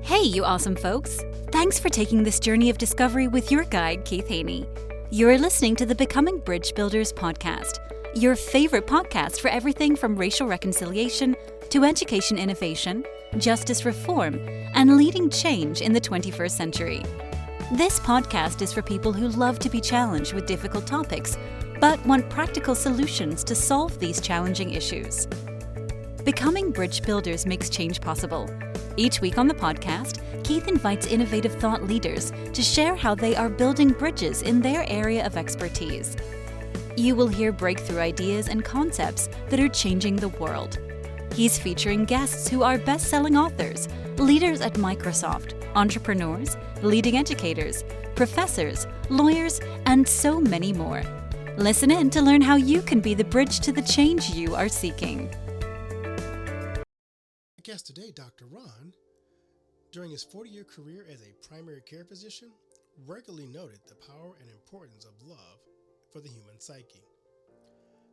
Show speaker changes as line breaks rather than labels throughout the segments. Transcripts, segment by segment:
Hey, you awesome folks! Thanks for taking this journey of discovery with your guide, Keith Haney. You're listening to the Becoming Bridge Builders podcast, your favorite podcast for everything from racial reconciliation to education innovation, justice reform, and leading change in the 21st century. This podcast is for people who love to be challenged with difficult topics, but want practical solutions to solve these challenging issues. Becoming Bridge Builders makes change possible. Each week on the podcast, Keith invites innovative thought leaders to share how they are building bridges in their area of expertise. You will hear breakthrough ideas and concepts that are changing the world. He's featuring guests who are best-selling authors, leaders at Microsoft, entrepreneurs, leading educators, professors, lawyers, and so many more. Listen in to learn how you can be the bridge to the change you are seeking.
My guest today, Dr. Ron, during his 40-year career as a primary care physician, regularly noted the power and importance of love for the human psyche.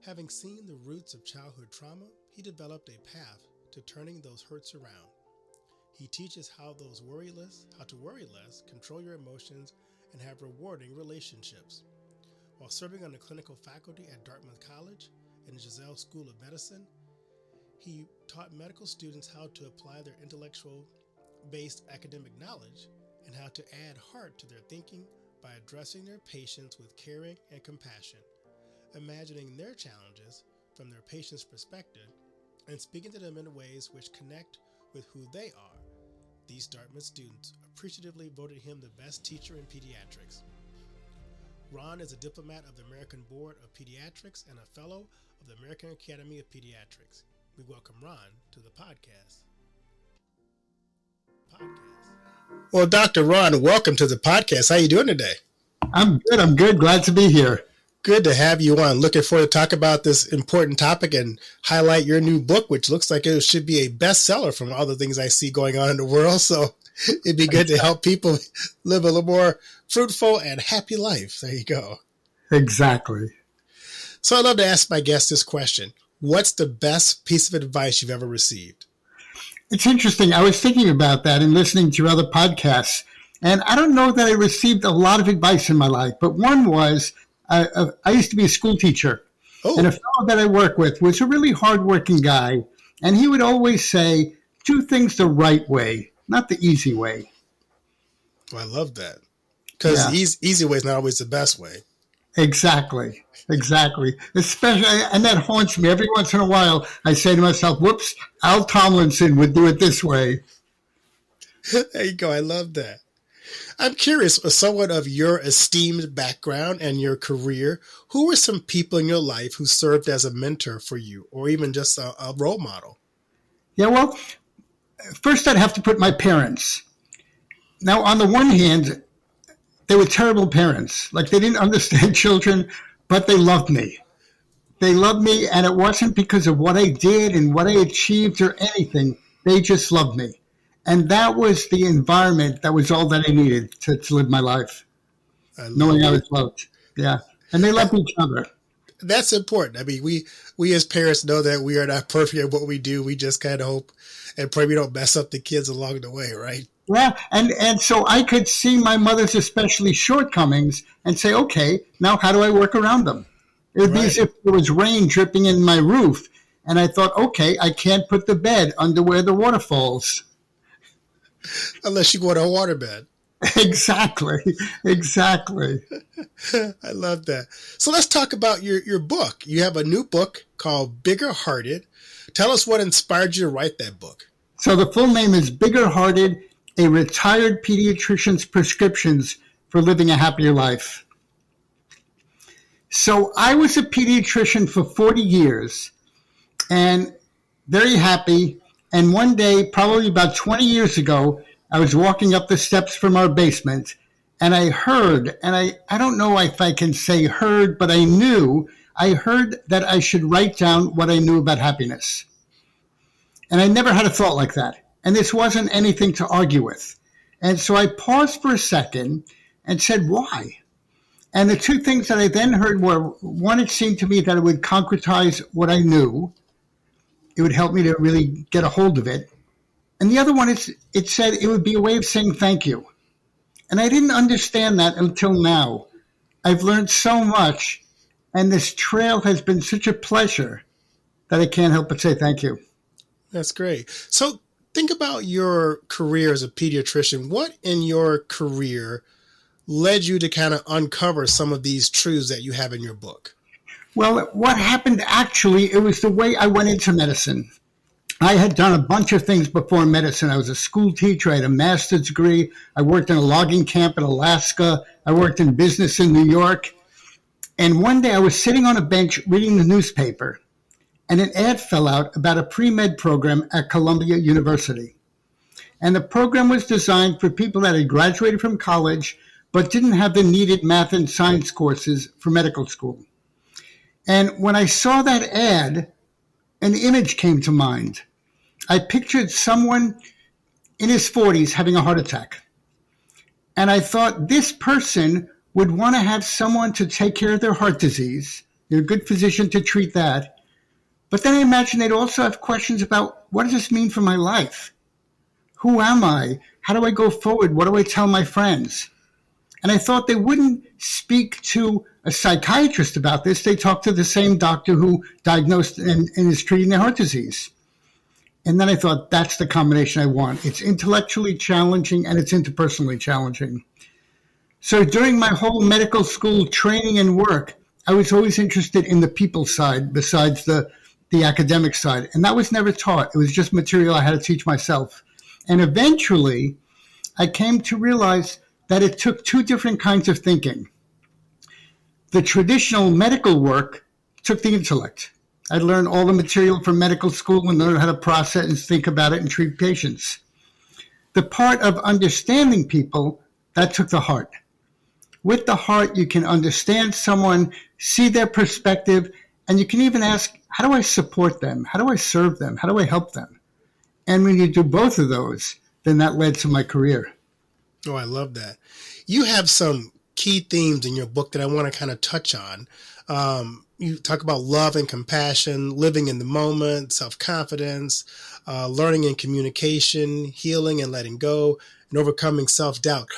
Having seen the roots of childhood trauma, he developed a path to turning those hurts around. He teaches how to worry less, control your emotions, and have rewarding relationships. While serving on the clinical faculty at Dartmouth College and the Giselle School of Medicine, he taught medical students how to apply their intellectual-based academic knowledge and how to add heart to their thinking by addressing their patients with caring and compassion, imagining their challenges from their patient's perspective, and speaking to them in ways which connect with who they are. These Dartmouth students appreciatively voted him the best teacher in pediatrics. Ron is a diplomat of the American Board of Pediatrics and a fellow of the American Academy of Pediatrics. We welcome Ron to the podcast. Well, Dr. Ron, welcome to the podcast. How are you doing today?
I'm good. Glad to be here.
Good to have you on. Looking forward to talk about this important topic and highlight your new book, which looks like it should be a bestseller from all the things I see going on in the world. So it'd be good to help people live a little more fruitful and happy life. There you go.
Exactly.
So I'd love to ask my guest this question. What's the best piece of advice you've ever received?
It's interesting. I was thinking about that and listening to other podcasts. And I don't know that I received a lot of advice in my life, but one was I used to be a school teacher. Oh. And a fellow that I work with was a really hardworking guy. And he would always say, do things the right way, not the easy way.
Well, I love that. Because easy way is not always the best way.
Exactly. Especially, and that haunts me. Every once in a while, I say to myself, whoops, Al Tomlinson would do it this way.
There you go. I love that. I'm curious, somewhat of your esteemed background and your career, who were some people in your life who served as a mentor for you or even just a role model?
Yeah, well, first I'd have to put my parents. Now, on the one hand, they were terrible parents. Like, they didn't understand children, but they loved me. They loved me, and it wasn't because of what I did and what I achieved or anything. They just loved me. And that was the environment. That was all that I needed to live my life, knowing I was loved. Yeah. And they loved each other.
That's important. I mean, we as parents know that we are not perfect at what we do. We just kind of hope and pray we don't mess up the kids along the way, right?
Yeah. And so I could see my mother's especially shortcomings and say, okay, now how do I work around them? It would be as if there was rain dripping in my roof. And I thought, okay, I can't put the bed under where the water falls.
Unless you go to a waterbed.
Exactly.
I love that. So let's talk about your book. You have a new book called Bigger Hearted. Tell us what inspired you to write that book.
So the full name is Bigger Hearted, a retired pediatrician's prescriptions for living a happier life. So I was a pediatrician for 40 years and very happy. And one day, probably about 20 years ago, I was walking up the steps from our basement and I heard, and I don't know if I can say heard, but I heard that I should write down what I knew about happiness. And I never had a thought like that. And this wasn't anything to argue with. And so I paused for a second and said, why? And the two things that I then heard were, one, it seemed to me that it would concretize what I knew. It would help me to really get a hold of it. And the other one is, it said it would be a way of saying thank you. And I didn't understand that until now. I've learned so much, and this trail has been such a pleasure that I can't help but say thank you.
That's great. So think about your career as a pediatrician. What in your career led you to kind of uncover some of these truths that you have in your book?
Well, what happened actually, it was the way I went into medicine. I had done a bunch of things before medicine. I was a school teacher. I had a master's degree. I worked in a logging camp in Alaska. I worked in business in New York. And one day I was sitting on a bench reading the newspaper, and an ad fell out about a pre-med program at Columbia University. And the program was designed for people that had graduated from college but didn't have the needed math and science courses for medical school. And when I saw that ad, an image came to mind. I pictured someone in his 40s having a heart attack. And I thought this person would want to have someone to take care of their heart disease, a good physician to treat that. But then I imagined they'd also have questions about, what does this mean for my life? Who am I? How do I go forward? What do I tell my friends? And I thought they wouldn't speak to a psychiatrist about this. They talk to the same doctor who diagnosed and is treating their heart disease. And then I thought, that's the combination I want. It's intellectually challenging and it's interpersonally challenging. So during my whole medical school training and work, I was always interested in the people side besides the academic side. And that was never taught. It was just material I had to teach myself. And eventually, I came to realize that it took two different kinds of thinking. The traditional medical work took the intellect. I'd learned all the material from medical school and learned how to process and think about it and treat patients. The part of understanding people, that took the heart. With the heart, you can understand someone, see their perspective, and you can even ask, how do I support them? How do I serve them? How do I help them? And when you do both of those, then that led to my career.
Oh, I love that. You have some key themes in your book that I want to kind of touch on. You talk about love and compassion, living in the moment, self-confidence, learning and communication, healing and letting go, and overcoming self-doubt.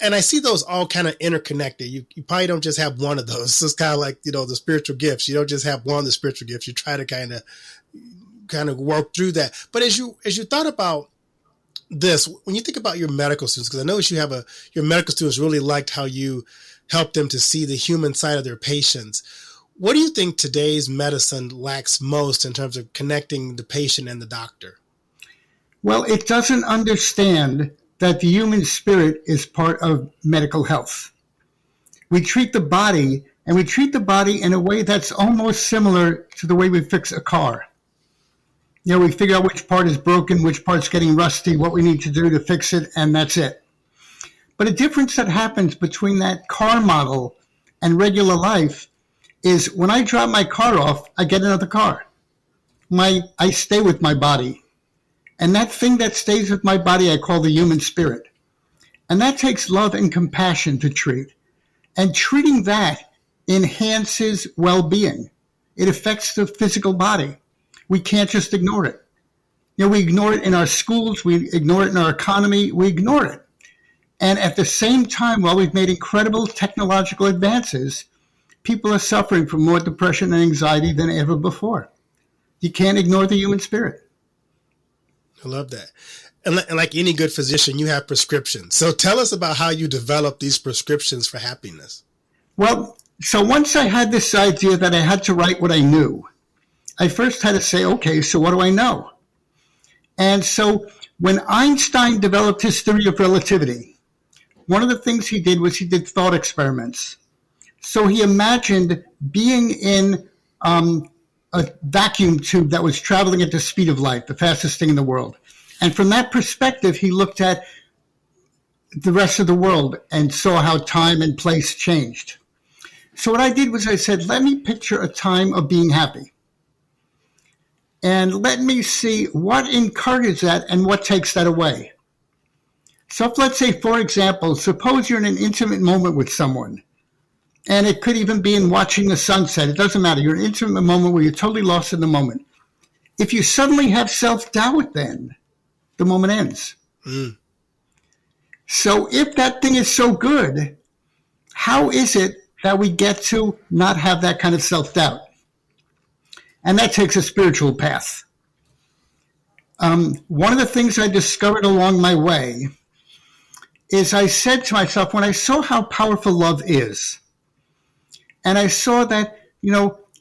And I see those all kind of interconnected. You probably don't just have one of those. It's kind of like, the spiritual gifts. You don't just have one of the spiritual gifts. You try to kind of work through that. But as you thought about this, when you think about your medical students, because I noticed your medical students really liked how you helped them to see the human side of their patients. What do you think today's medicine lacks most in terms of connecting the patient and the doctor?
Well, it doesn't understand that the human spirit is part of medical health. We treat the body, and we treat the body in a way that's almost similar to the way we fix a car. We figure out which part is broken, which part's getting rusty, what we need to do to fix it, and that's it. But a difference that happens between that car model and regular life is when I drop my car off, I get another car. I stay with my body. And that thing that stays with my body, I call the human spirit. And that takes love and compassion to treat. And treating that enhances well-being. It affects the physical body. We can't just ignore it. We ignore it in our schools. We ignore it in our economy. We ignore it. And at the same time, while we've made incredible technological advances, people are suffering from more depression and anxiety than ever before. You can't ignore the human spirit.
I love that. And like any good physician, you have prescriptions. So tell us about how you develop these prescriptions for happiness.
Well, so once I had this idea that I had to write what I knew, I first had to say, okay, so what do I know? And so when Einstein developed his theory of relativity, one of the things he did was he did thought experiments. So he imagined being in a vacuum tube that was traveling at the speed of light, the fastest thing in the world. And from that perspective, he looked at the rest of the world and saw how time and place changed. So what I did was I said, let me picture a time of being happy. And let me see what encourages that and what takes that away. So if, let's say, for example, suppose you're in an intimate moment with someone, and it could even be in watching the sunset. It doesn't matter. You're in an intimate moment where you're totally lost in the moment. If you suddenly have self-doubt then, the moment ends. So if that thing is so good, how is it that we get to not have that kind of self-doubt? And that takes a spiritual path. One of the things I discovered along my way is I said to myself, when I saw how powerful love is, and I saw that,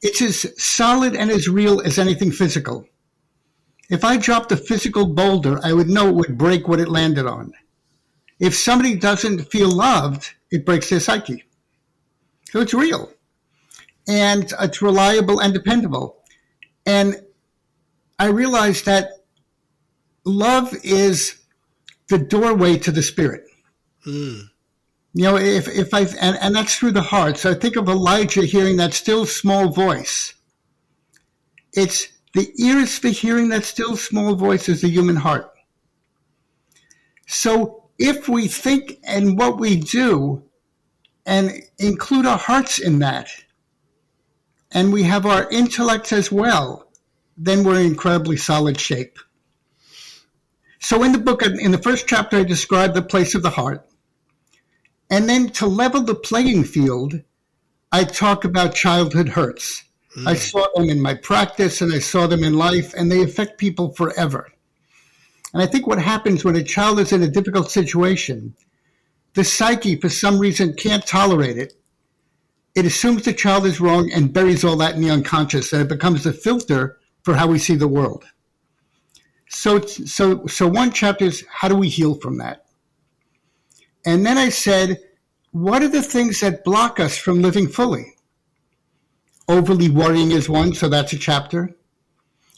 it's as solid and as real as anything physical. If I dropped a physical boulder, I would know it would break what it landed on. If somebody doesn't feel loved, it breaks their psyche. So it's real. And it's reliable and dependable. And I realized that love is the doorway to the spirit. If I and that's through the heart. So I think of Elijah hearing that still small voice. It's the ears for hearing that still small voice is the human heart. So if we think and what we do and include our hearts in that, and we have our intellects as well, then we're in incredibly solid shape. So in the book, in the first chapter, I described the place of the heart. And then to level the playing field, I talk about childhood hurts. I saw them in my practice and I saw them in life, and they affect people forever. And I think what happens when a child is in a difficult situation, the psyche, for some reason, can't tolerate it. It assumes the child is wrong and buries all that in the unconscious, and it becomes the filter for how we see the world. So one chapter is, how do we heal from that? And then I said, what are the things that block us from living fully? Overly worrying is one, so that's a chapter.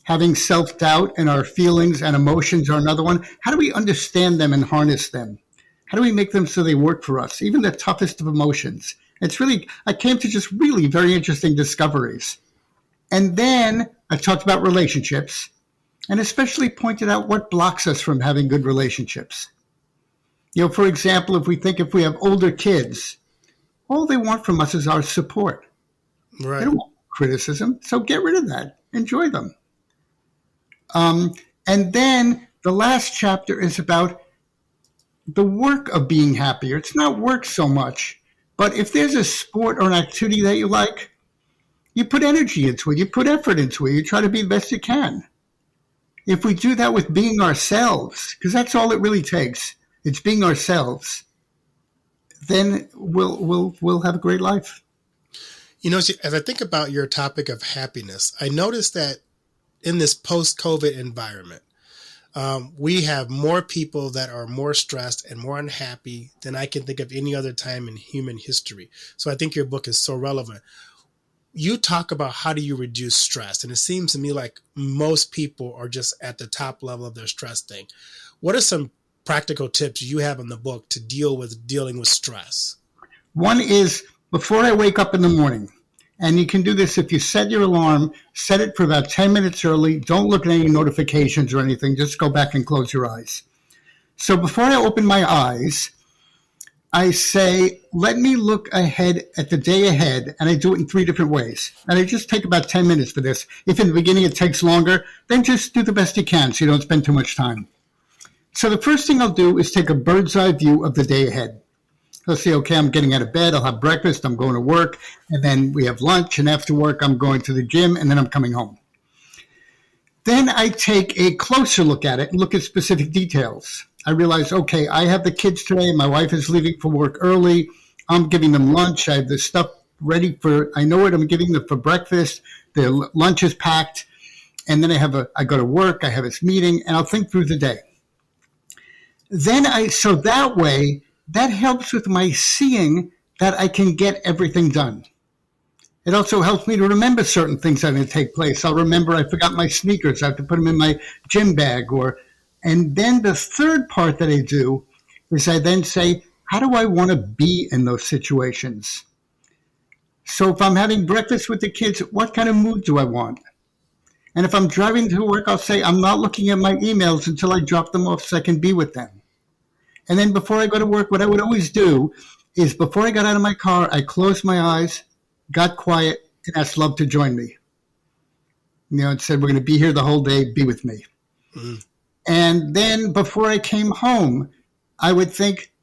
Having self-doubt and our feelings and emotions are another one. How do we understand them and harness them? How do we make them so they work for us? Even the toughest of emotions. I came to just really very interesting discoveries. And then I talked about relationships, and especially pointed out what blocks us from having good relationships. For example, if we have older kids, all they want from us is our support.
Right.
They don't want criticism, so get rid of that. Enjoy them. And then the last chapter is about the work of being happier. It's not work so much, but if there's a sport or an activity that you like, you put energy into it, you put effort into it, you try to be the best you can. If we do that with being ourselves, because that's all it really takes, it's being ourselves, then we'll have a great life.
As I think about your topic of happiness, I noticed that in this post-COVID environment, we have more people that are more stressed and more unhappy than I can think of any other time in human history. So I think your book is so relevant. You talk about how do you reduce stress, and it seems to me like most people are just at the top level of their stress thing. What are some practical tips you have in the book to dealing with stress?
One is before I wake up in the morning, and you can do this if you set your alarm, set it for about 10 minutes early. Don't look at any notifications or anything. Just go back and close your eyes. So before I open my eyes, I say, let me look ahead at the day ahead, and I do it in 3 different ways. And I just take about 10 minutes for this. If in the beginning it takes longer, then just do the best you can so you don't spend too much time. So the first thing I'll do is take a bird's eye view of the day ahead. I'll say, okay, I'm getting out of bed, I'll have breakfast, I'm going to work, and then we have lunch, and after work I'm going to the gym, and then I'm coming home. Then I take a closer look at it and look at specific details. I realize, okay, I have the kids today, my wife is leaving for work early, I'm giving them lunch, I have the stuff ready I know what I'm giving them for breakfast, their lunch is packed, and then I go to work, I have this meeting, and I'll think through the day. So that way, that helps with my seeing that I can get everything done. It also helps me to remember certain things that are going to take place. I'll remember I forgot my sneakers. I have to put them in my gym bag. And then the third part that I do is I then say, how do I want to be in those situations? So if I'm having breakfast with the kids, what kind of mood do I want? And if I'm driving to work, I'll say, I'm not looking at my emails until I drop them off so I can be with them. And then before I go to work, what I would always do is before I got out of my car, I closed my eyes, got quiet, and asked love to join me. It said, we're going to be here the whole day, be with me. Mm-hmm. And then before I came home, I would think,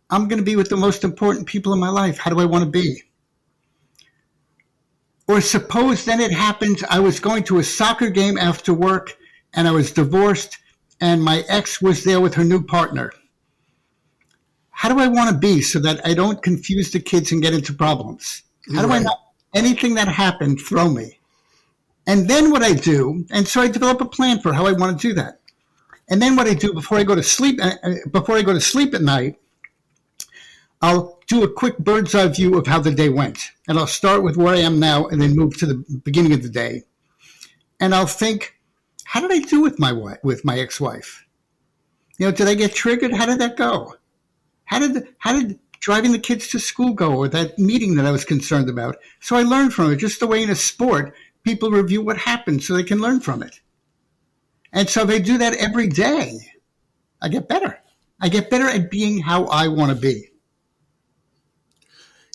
I'm going to be with the most important people in my life. How do I want to be? Or suppose then it happens, I was going to a soccer game after work and I was divorced and my ex was there with her new partner. How do I want to be so that I don't confuse the kids and get into problems? How do I not, anything that happened, throw me? And then what I do, and so I develop a plan for how I want to do that. And then what I do before I go to sleep at night, I'll do a quick bird's eye view of how the day went. And I'll start with where I am now and then move to the beginning of the day. And I'll think, how did I do with my ex-wife? Did I get triggered? How did that go? How did driving the kids to school go, or that meeting that I was concerned about? So I learned from it, just the way in a sport, people review what happened so they can learn from it. And so if I do that every day, I get better. I get better at being how I want to be.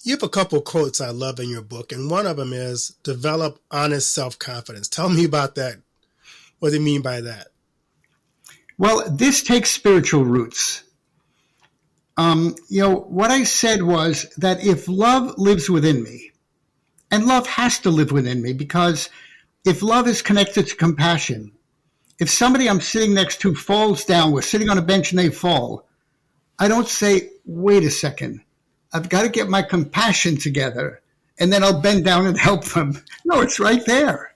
You have a couple quotes I love in your book, and one of them is develop honest self-confidence. Tell me about that. What do you mean by that?
Well, this takes spiritual roots. What I said was that if love lives within me, and love has to live within me, because if love is connected to compassion, if somebody I'm sitting next to falls down, we're sitting on a bench and they fall, I don't say, wait a second, I've got to get my compassion together and then I'll bend down and help them. No, it's right there.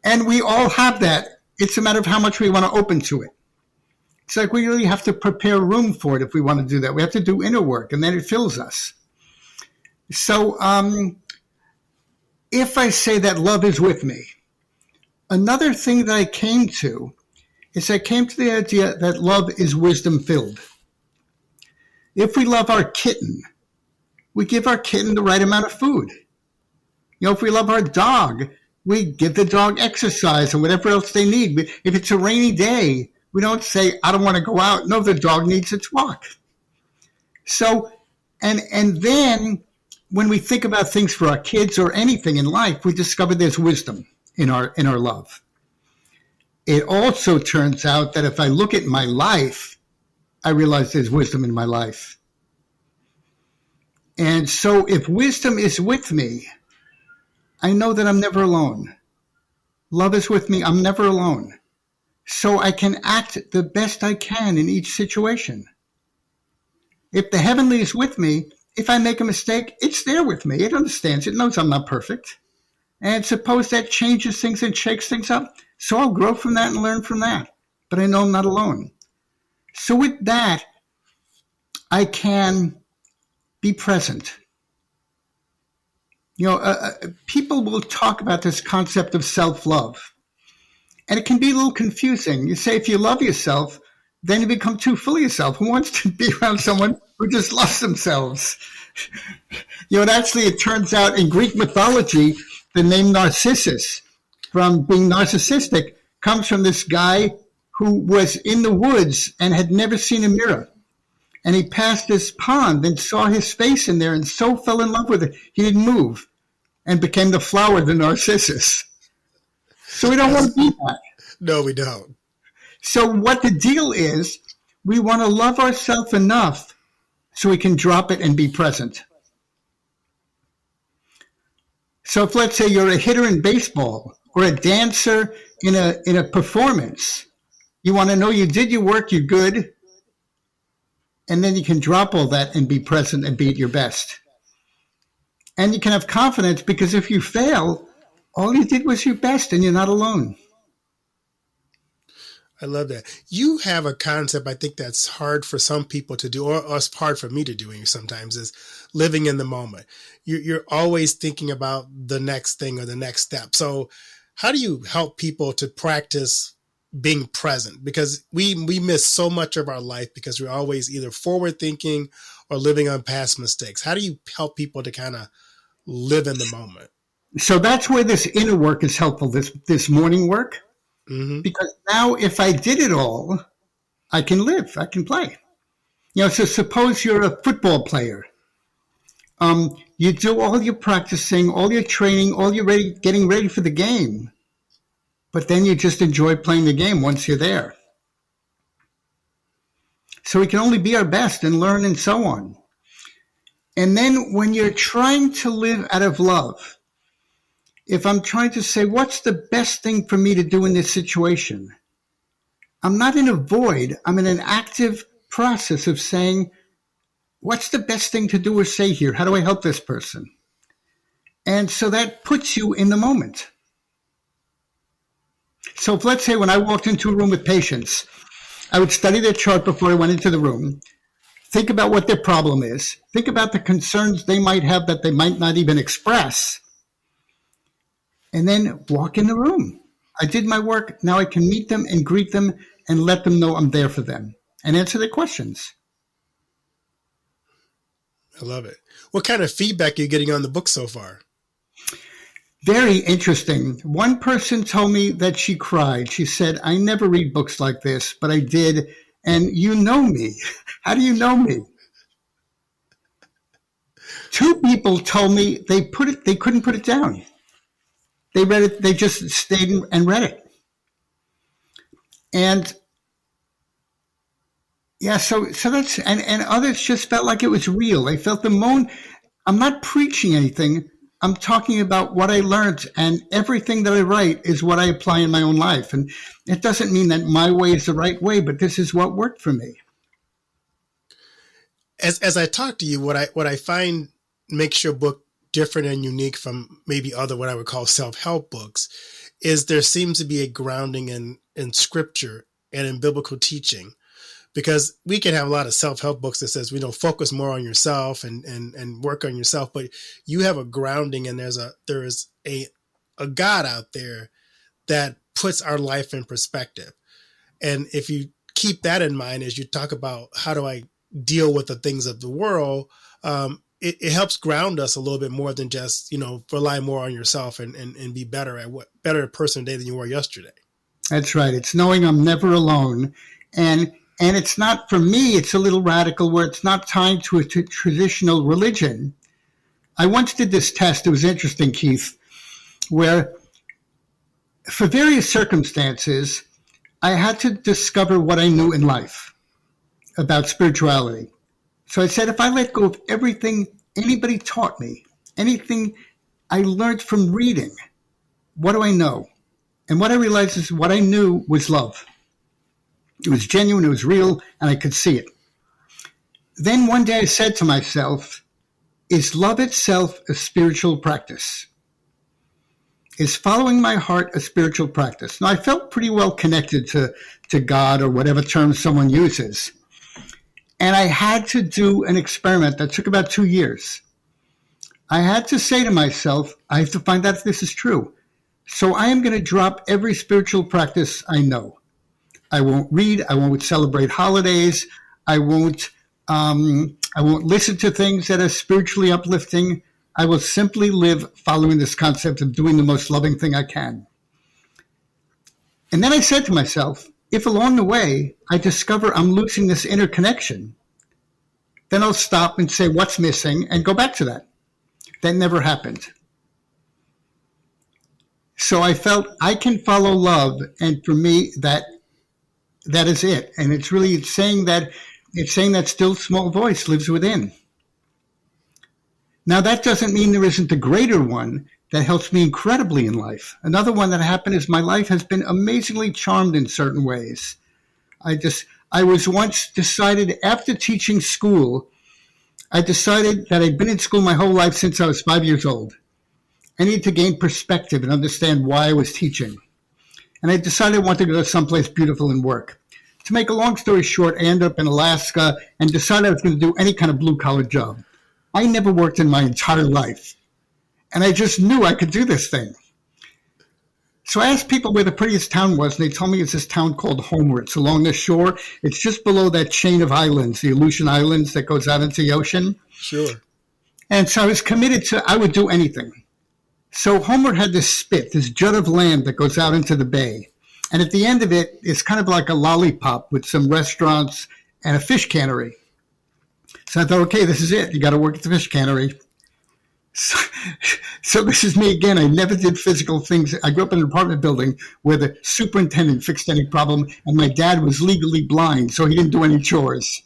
And we all have that. It's a matter of how much we want to open to it. It's like we really have to prepare room for it if we want to do that. We have to do inner work, and then it fills us. So if I say that love is with me, another thing that I came to is I came to the idea that love is wisdom-filled. If we love our kitten, we give our kitten the right amount of food. If we love our dog, we give the dog exercise and whatever else they need. If it's a rainy day, we don't say, I don't want to go out. No, the dog needs its walk. So, and then when we think about things for our kids or anything in life, we discover there's wisdom in our love. It also turns out that if I look at my life, I realize there's wisdom in my life. And so if wisdom is with me, I know that I'm never alone. Love is with me, I'm never alone. So I can act the best I can in each situation. If the heavenly is with me, if I make a mistake, it's there with me. It understands. It knows I'm not perfect. And suppose that changes things and shakes things up. So I'll grow from that and learn from that. But I know I'm not alone. So with that, I can be present. People will talk about this concept of self-love. And it can be a little confusing. You say if you love yourself, then you become too full of yourself. Who wants to be around someone who just loves themselves? It turns out in Greek mythology, the name Narcissus, from being narcissistic, comes from this guy who was in the woods and had never seen a mirror. And he passed this pond and saw his face in there and so fell in love with it, he didn't move and became the flower, the narcissus. So we don't want to be that.
No, we don't.
So what the deal is, we want to love ourselves enough so we can drop it and be present. So if, let's say, you're a hitter in baseball or a dancer in a performance, you want to know you did your work, you're good, and then you can drop all that and be present and be at your best. And you can have confidence because if you fail, all you did was your best and you're not alone.
I love that. You have a concept I think that's hard for some people to do, or it's hard for me to do sometimes, is living in the moment. You're always thinking about the next thing or the next step. So how do you help people to practice being present? Because we miss so much of our life because we're always either forward thinking or living on past mistakes. How do you help people to kind of live in the moment?
So that's where this inner work is helpful, this morning work.
Mm-hmm.
Because now if I did it all, I can live, I can play. So suppose you're a football player. You do all your practicing, all your training, all your getting ready for the game. but then you just enjoy playing the game once you're there. So we can only be our best and learn and so on. And then when you're trying to live out of love, if I'm trying to say, what's the best thing for me to do in this situation? I'm not in a void. I'm in an active process of saying, what's the best thing to do or say here? How do I help this person? And so that puts you in the moment. So if, let's say, when I walked into a room with patients, I would study their chart before I went into the room, think about what their problem is, think about the concerns they might have that they might not even express, and then walk in the room. I did my work. Now I can meet them and greet them and let them know I'm there for them and answer their questions.
I love it. What kind of feedback are you getting on the book so far?
Very interesting. One person told me that she cried. She said, I never read books like this, but I did. And you know me. How do you know me? Two people told me they couldn't put it down. They read it, they just stayed and read it. And yeah, so that's, and others just felt like it was real. They felt the moan. I'm not preaching anything. I'm talking about what I learned, and everything that I write is what I apply in my own life. And it doesn't mean that my way is the right way, but this is what worked for me.
As I talk to you, what I find makes your book different and unique from maybe other what I would call self-help books is there seems to be a grounding in scripture and in biblical teaching. Because we can have a lot of self-help books that says, focus more on yourself and work on yourself. But you have a grounding, and there is a God out there that puts our life in perspective. And if you keep that in mind, as you talk about how do I deal with the things of the world, it helps ground us a little bit more than just, rely more on yourself and be better person today than you were yesterday.
That's right. It's knowing I'm never alone. And it's not, for me, it's a little radical where it's not tied to a traditional religion. I once did this test. It was interesting, Keith, where for various circumstances, I had to discover what I knew in life about spirituality. So I said, if I let go of everything anybody taught me, anything I learned from reading, what do I know? And what I realized is what I knew was love. It was genuine, it was real, and I could see it. Then one day I said to myself, is love itself a spiritual practice? Is following my heart a spiritual practice? Now, I felt pretty well connected to God or whatever term someone uses. And I had to do an experiment that took about 2 years. I had to say to myself, I have to find out if this is true. So I am going to drop every spiritual practice I know. I won't read. I won't celebrate holidays. I won't listen to things that are spiritually uplifting. I will simply live following this concept of doing the most loving thing I can. And then I said to myself, if along the way I discover I'm losing this inner connection, then I'll stop and say what's missing and go back to that. That never happened. So I felt I can follow love, and for me that is it. And it's saying that still small voice lives within. Now, that doesn't mean there isn't a greater one that helps me incredibly in life. Another one that happened is my life has been amazingly charmed in certain ways. I was once decided after teaching school, I decided that I'd been in school my whole life since I was 5 years old. I needed to gain perspective and understand why I was teaching. And I decided I wanted to go someplace beautiful and work. To make a long story short, I ended up in Alaska and decided I was going to do any kind of blue-collar job. I never worked in my entire life. And I just knew I could do this thing. So I asked people where the prettiest town was, and they told me it's this town called Homer. It's along the shore. It's just below that chain of islands, the Aleutian Islands that goes out into the ocean.
Sure.
And so I was committed to, I would do anything. So Homer had this spit, this jut of land that goes out into the bay. And at the end of it, it's kind of like a lollipop with some restaurants and a fish cannery. So I thought, okay, this is it. You got to work at the fish cannery. So, so this is me again. I never did physical things. I grew up in an apartment building where the superintendent fixed any problem, and my dad was legally blind, so he didn't do any chores.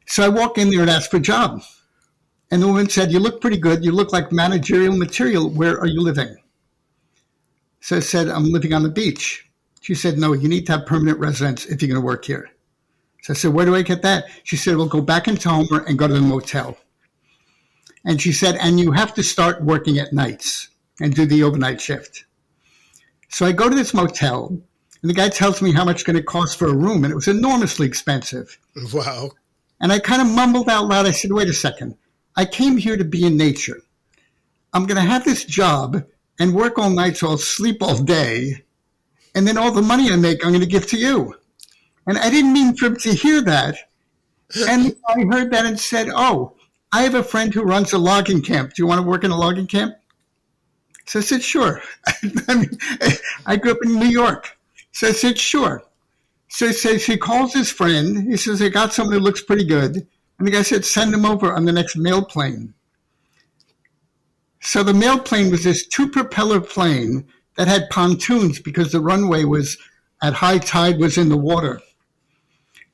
So I walk in there and ask for a job. And the woman said, "You look pretty good. You look like managerial material. Where are you living?" So I said, "I'm living on the beach." She said, "No, you need to have permanent residence if you're going to work here." So I said, "Where do I get that?" She said, "Well, go back into Homer and go to the motel." And she said, "And you have to start working at nights and do the overnight shift." So I go to this motel, and the guy tells me how much it's going to cost for a room, and it was enormously expensive.
Wow.
And I kind of mumbled out loud. I said, "Wait a second. I came here to be in nature. I'm going to have this job and work all night, so I'll sleep all day. And then all the money I make, I'm going to give to you." And I didn't mean for him to hear that. And I heard that and said, "Oh, I have a friend who runs a logging camp. Do you want to work in a logging camp?" So I said, "Sure." I mean, I grew up in New York. So I said, "Sure." So he calls his friend. He says, "I got someone who looks pretty good." And the guy said, "Send him over on the next mail plane." So the mail plane was this 2-propeller plane that had pontoons because the runway was at high tide, was in the water.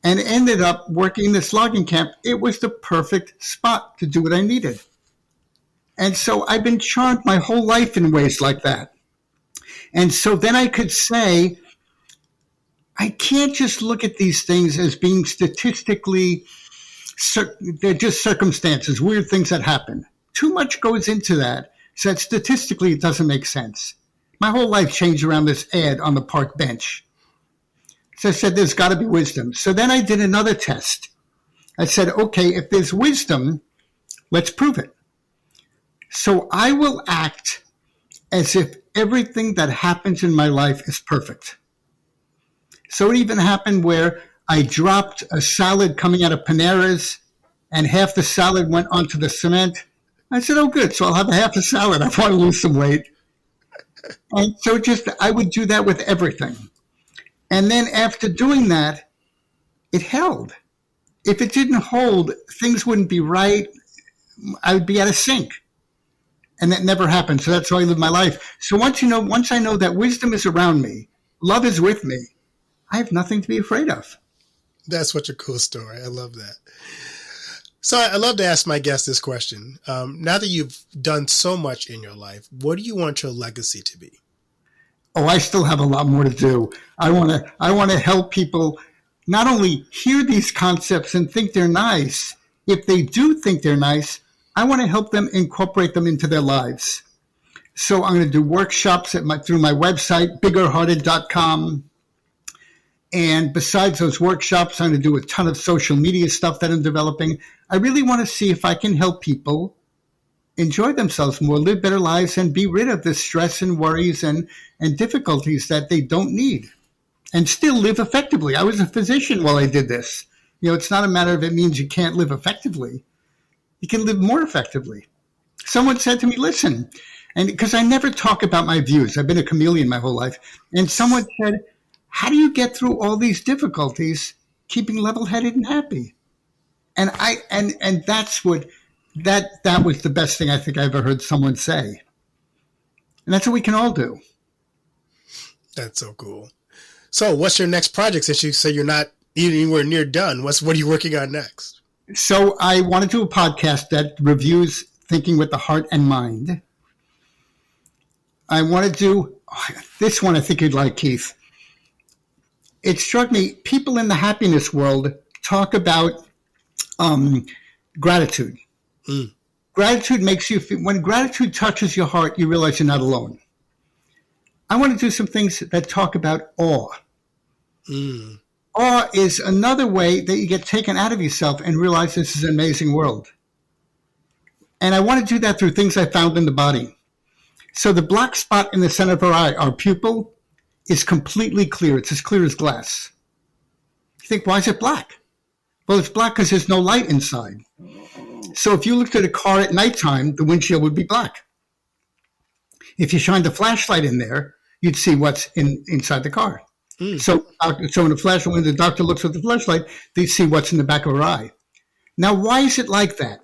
And ended up working this logging camp. It was the perfect spot to do what I needed. And so I've been charmed my whole life in ways like that. And so then I could say, I can't just look at these things as being statistically, they're just circumstances, weird things that happen. Too much goes into that, so that statistically it doesn't make sense. My whole life changed around this ad on the park bench. So I said, there's got to be wisdom. So then I did another test. I said, okay, if there's wisdom, let's prove it. So I will act as if everything that happens in my life is perfect. So it even happened where I dropped a salad coming out of Panera's and half the salad went onto the cement. I said, oh, good. So I'll have half a salad. I want to lose some weight. And so I would do that with everything. And then after doing that, it held. If it didn't hold, things wouldn't be right. I would be out of sync. And that never happened. So that's how I live my life. So once I know that wisdom is around me, love is with me, I have nothing to be afraid of.
That's such a cool story. I love that. So I love to ask my guests this question. Now that you've done so much in your life, what do you want your legacy to be?
Oh, I still have a lot more to do. I want to help people not only hear these concepts and think they're nice. If they do think they're nice, I want to help them incorporate them into their lives. So I'm going to do workshops through my website, biggerhearted.com. And besides those workshops, I'm going to do a ton of social media stuff that I'm developing. I really want to see if I can help people enjoy themselves more, live better lives, and be rid of the stress and worries and difficulties that they don't need, and still live effectively. I was a physician while I did this. It's not a matter of it means you can't live effectively. You can live more effectively. Someone said to me, listen, and because I never talk about my views, I've been a chameleon my whole life, and someone said, how do you get through all these difficulties keeping level-headed and happy? And that's what that was the best thing I think I ever heard someone say. And that's what we can all do.
That's so cool. So what's your next project, since you say you're not anywhere near done? What are you working on next?
So I want to do a podcast that reviews thinking with the heart and mind. I want to do this one I think you'd like, Keith. It struck me, people in the happiness world talk about gratitude. Mm. Gratitude makes you feel, when gratitude touches your heart, you realize you're not alone. I want to do some things that talk about awe. Mm. Awe is another way that you get taken out of yourself and realize this is an amazing world. And I want to do that through things I found in the body. So the black spot in the center of our eye, our pupil, is completely clear. It's as clear as glass. You think, why is it black? Well, it's black because there's no light inside. So if you looked at a car at nighttime, the windshield would be black. If you shined a flashlight in there, you'd see what's inside the car. Mm. So when the doctor looks at the flashlight, they see what's in the back of her eye. Now, why is it like that?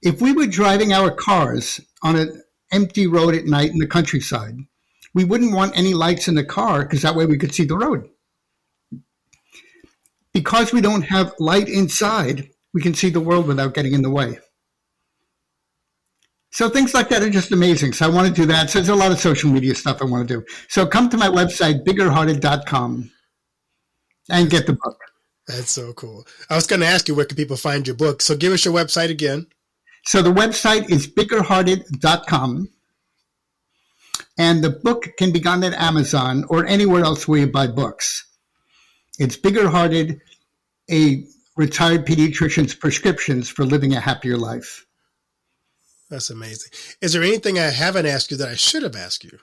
If we were driving our cars on an empty road at night in the countryside, we wouldn't want any lights in the car because that way we could see the road. Because we don't have light inside, we can see the world without getting in the way. So things like that are just amazing. So I want to do that. So there's a lot of social media stuff I want to do. So come to my website, biggerhearted.com, and get the book.
That's so cool. I was going to ask you, where can people find your book? So give us your website again.
So the website is biggerhearted.com. And the book can be gotten at Amazon or anywhere else where you buy books. It's Bigger Hearted, a retired pediatrician's prescriptions for living a happier life.
That's amazing. Is there anything I haven't asked you that I should have asked you?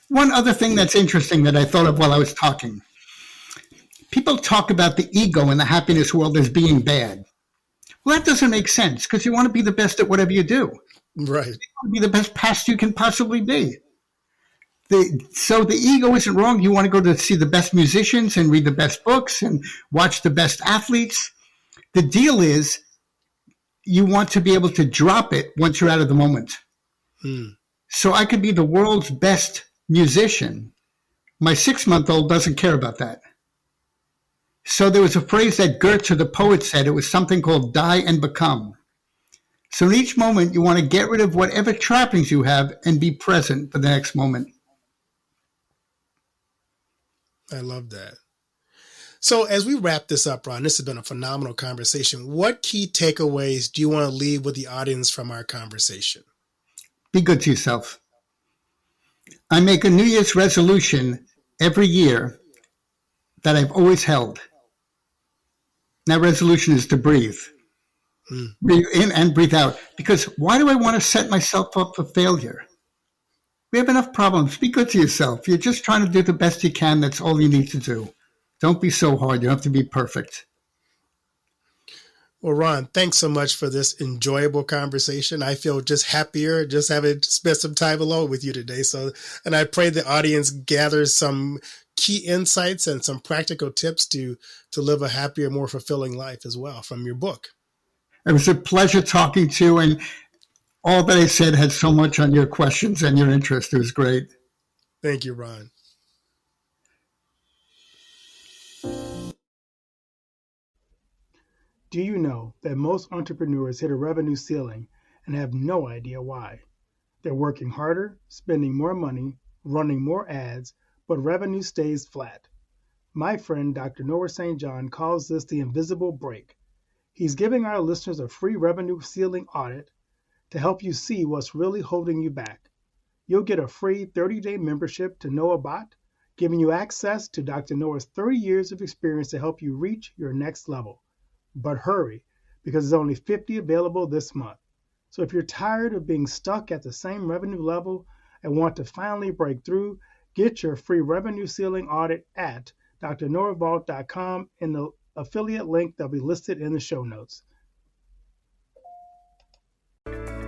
One other thing that's interesting that I thought of while I was talking. People talk about the ego in the happiness world as being bad. Well, that doesn't make sense because you want to be the best at whatever you do.
Right.
You want to be the best pastor you can possibly be. So the ego isn't wrong. You want to go to see the best musicians and read the best books and watch the best athletes. The deal is you want to be able to drop it once you're out of the moment. So I could be the world's best musician. My 6-month-old doesn't care about that. So there was a phrase that Goethe, the poet, said. It was something called die and become. So in each moment, you want to get rid of whatever trappings you have and be present for the next moment.
I love that. So as we wrap this up, Ron, this has been a phenomenal conversation. What key takeaways do you want to leave with the audience from our conversation?
Be good to yourself. I make a New Year's resolution every year that I've always held. That resolution is to breathe. Breathe in and breathe out. Because why do I want to set myself up for failure? We have enough problems. Be good to yourself. You're just trying to do the best you can. That's all you need to do. Don't be so hard. You don't have to be perfect.
Well, Ron, thanks so much for this enjoyable conversation. I feel just happier just having spent some time alone with you today. And I pray the audience gathers some key insights and some practical tips to live a happier, more fulfilling life as well from your book.
It was a pleasure talking to you, and all that I said had so much on your questions and your interest. It was great.
Thank you, Ron.
Do you know that most entrepreneurs hit a revenue ceiling and have no idea why? They're working harder, spending more money, running more ads, but revenue stays flat. My friend Dr. Noah St. John calls this the invisible break. He's giving our listeners a free revenue ceiling audit to help you see what's really holding you back. You'll get a free 30-day membership to Noah Bot, giving you access to Dr. Noah's 30 years of experience to help you reach your next level. But hurry, because there's only 50 available this month. So if you're tired of being stuck at the same revenue level and want to finally break through, get your free revenue ceiling audit at drnoahvault.com in the affiliate link that'll be listed in the show notes.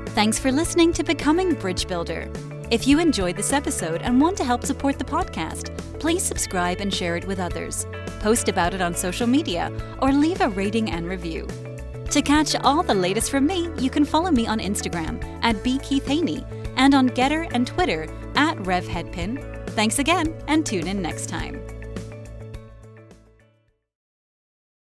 Thanks for listening to Becoming Bridge Builder. If you enjoyed this episode and want to help support the podcast, please subscribe and share it with others. Post about it on social media or leave a rating and review. To catch all the latest from me, you can follow me on Instagram at bkeithhaney and on Getter and Twitter at RevHeadpin. Thanks again and tune in next time.